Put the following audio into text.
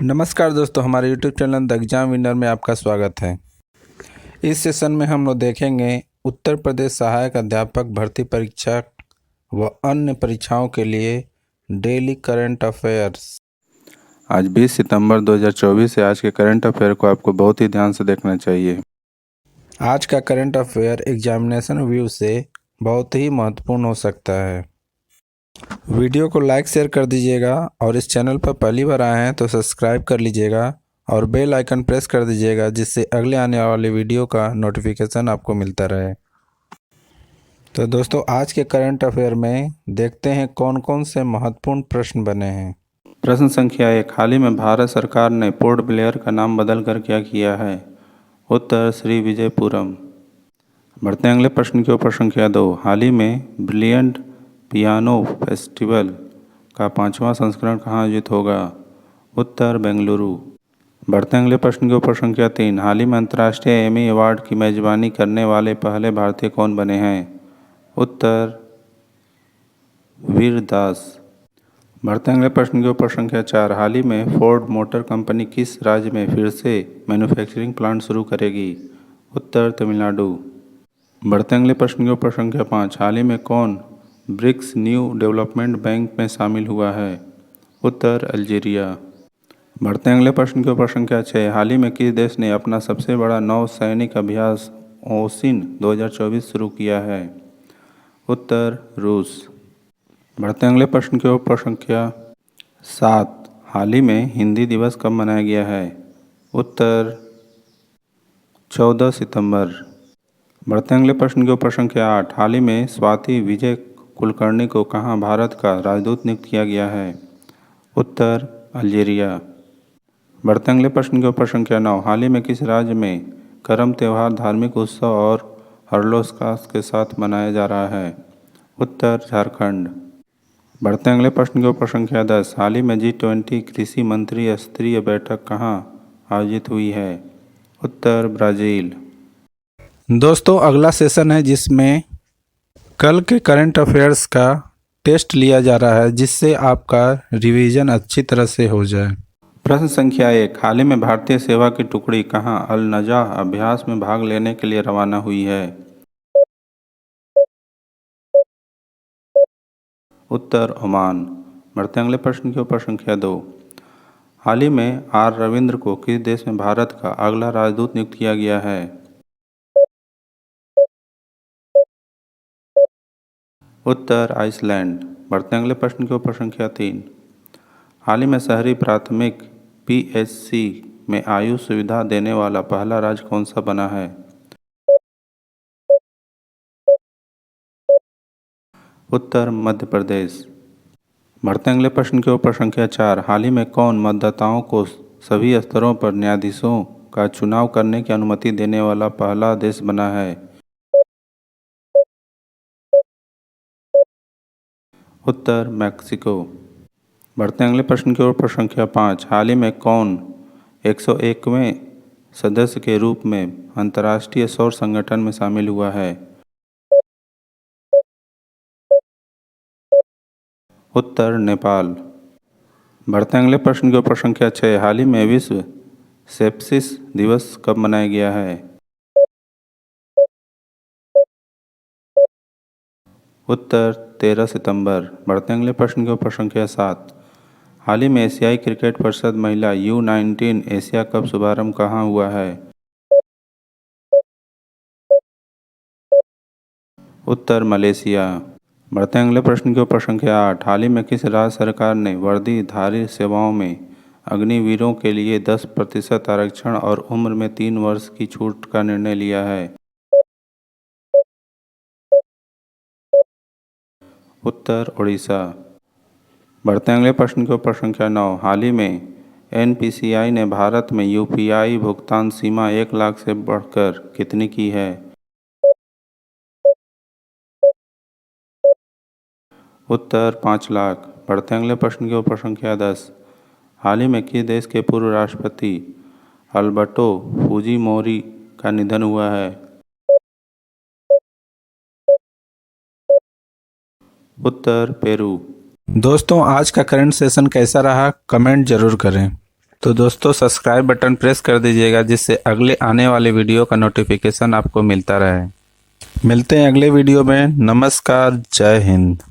नमस्कार दोस्तों, हमारे YouTube channel the exam winner में आपका स्वागत है। इस सेशन में हम लोग देखेंगे उत्तर प्रदेश सहायक अध्यापक भर्ती परीक्षा व अन्य परीक्षाओं के लिए डेली करंट अफेयर्स। आज 20 सितंबर 2024 है। आज के करंट अफेयर को आपको बहुत ही ध्यान से देखना चाहिए। आज का करंट अफेयर एग्जामिनेशन व्यू से बहुत ही महत्वपूर्ण हो सकता है। वीडियो को लाइक शेयर कर दीजिएगा और इस चैनल पर पहली बार आए हैं तो सब्सक्राइब कर लीजिएगा और बेल आइकन प्रेस कर दीजिएगा, जिससे अगले आने वाले वीडियो का नोटिफिकेशन आपको मिलता रहे। तो दोस्तों, आज के करंट अफेयर में देखते हैं कौन कौन से महत्वपूर्ण प्रश्न बने हैं। प्रश्न संख्या 1, हाल ही में भारत सरकार ने पोर्ट ब्लेयर का नाम बदल कर क्या किया है? उत्तर, श्री विजयपुरम। बढ़ते हैं अगले प्रश्न की ओर। प्रश्न संख्या 2, हाल ही में ब्रिलियंट पियानो फेस्टिवल का 5वां संस्करण कहाँ आयोजित होगा? उत्तर, बेंगलुरु। बढ़ते हैं अगले प्रश्न के ऊपर। संख्या 3, हाल ही में अंतर्राष्ट्रीय एमी अवार्ड की मेजबानी करने वाले पहले भारतीय कौन बने हैं? उत्तर, वीर दास। बढ़ते हैं अगले प्रश्न के ऊपर। संख्या 4, हाल ही में फोर्ड मोटर कंपनी किस राज्य में फिर से मैन्युफैक्चरिंग प्लांट शुरू करेगी? उत्तर, तमिलनाडु। बढ़ते हैं अगले प्रश्न के ऊपर। संख्या 5, हाल ही में कौन ब्रिक्स न्यू डेवलपमेंट बैंक में शामिल हुआ है? उत्तर, अल्जीरिया। बढ़ते हैं अगले प्रश्न के ऊपर। संख्या 6, हाल ही में किस देश ने अपना सबसे बड़ा नौ सैनिक अभ्यास ओसिन 2024 शुरू किया है? उत्तर, रूस। बढ़ते हैं अगले प्रश्न के ऊपर। संख्या 7, हाल ही में हिंदी दिवस कब मनाया गया है? उत्तर, 14 सितंबर। बढ़ते हैं अगले प्रश्न के ऊपर। संख्या 8, हाल ही में स्वाति विजय कुलकर्णी को कहाँ भारत का राजदूत नियुक्त किया गया है? उत्तर, अल्जीरिया। बढ़ते हैं अगले प्रश्न के ऊपर। संख्या 9, हाल ही में किस राज्य में करम त्यौहार धार्मिक उत्सव और हर्षोल्लास के साथ मनाया जा रहा है? उत्तर, झारखंड। बढ़ते हैं अगले प्रश्न के ऊपर। संख्या 10, हाल ही में G20 कृषि मंत्री स्तरीय बैठक कहाँ आयोजित हुई है? उत्तर, ब्राज़ील। दोस्तों, अगला सेशन है जिसमें कल के करंट अफेयर्स का टेस्ट लिया जा रहा है, जिससे आपका रिवीजन अच्छी तरह से हो जाए। प्रश्न संख्या 1, हाल ही में भारतीय सेवा की टुकड़ी कहाँ अल नजाह अभ्यास में भाग लेने के लिए रवाना हुई है? उत्तर, ओमान। बढ़ते अगले प्रश्न के ऊपर। संख्या 2, हाल ही में आर रविंद्र को किस देश में भारत का अगला राजदूत नियुक्त किया गया है? उत्तर, आइसलैंड। बढ़ते अगले प्रश्न के ऊपर। संख्या 3, हाल ही में शहरी प्राथमिक PHC में आयुष सुविधा देने वाला पहला राज्य कौन सा बना है? उत्तर, मध्य प्रदेश। बढ़ते अगले प्रश्न के ऊपर। संख्या 4, हाल ही में कौन मतदाताओं को सभी स्तरों पर न्यायाधीशों का चुनाव करने की अनुमति देने वाला पहला देश बना है? उत्तर, मैक्सिको। बढ़ते अगले प्रश्न के ऊपर। संख्या 5, हाल ही में कौन 101वें सदस्य के रूप में अंतर्राष्ट्रीय सौर संगठन में शामिल हुआ है? उत्तर, नेपाल। बढ़ते अगले प्रश्न के ऊपर। संख्या 6, हाल ही में विश्व सेप्सिस दिवस कब मनाया गया है? उत्तर, 13 सितंबर। बढ़ते अगले प्रश्न के ऊपर। संख्या 7, हाल ही में एशियाई क्रिकेट परिषद महिला U19 एशिया कप शुभारंभ कहाँ हुआ है? उत्तर, मलेशिया। बढ़ते अगले प्रश्न के ऊपर। संख्या 8, हाल ही में किस राज्य सरकार ने वर्दीधारी सेवाओं में अग्निवीरों के लिए 10% आरक्षण और उम्र में 3 वर्ष की छूट का निर्णय लिया है? उत्तर, ओडिशा। बढ़ते अगले प्रश्न के ऊपर। संख्या 9, हाल ही में NPCI ने भारत में UPI भुगतान सीमा 1 लाख से बढ़कर कितनी की है? उत्तर, 5 लाख। बढ़ते अगले प्रश्न के ऊपर। संख्या 10, हाल ही में किस देश के पूर्व राष्ट्रपति अल्बर्टो फुजीमोरी का निधन हुआ है? उत्तर, पेरू। दोस्तों, आज का करंट सेशन कैसा रहा कमेंट जरूर करें। तो दोस्तों सब्सक्राइब बटन प्रेस कर दीजिएगा, जिससे अगले आने वाले वीडियो का नोटिफिकेशन आपको मिलता रहे। मिलते हैं अगले वीडियो में। नमस्कार, जय हिंद।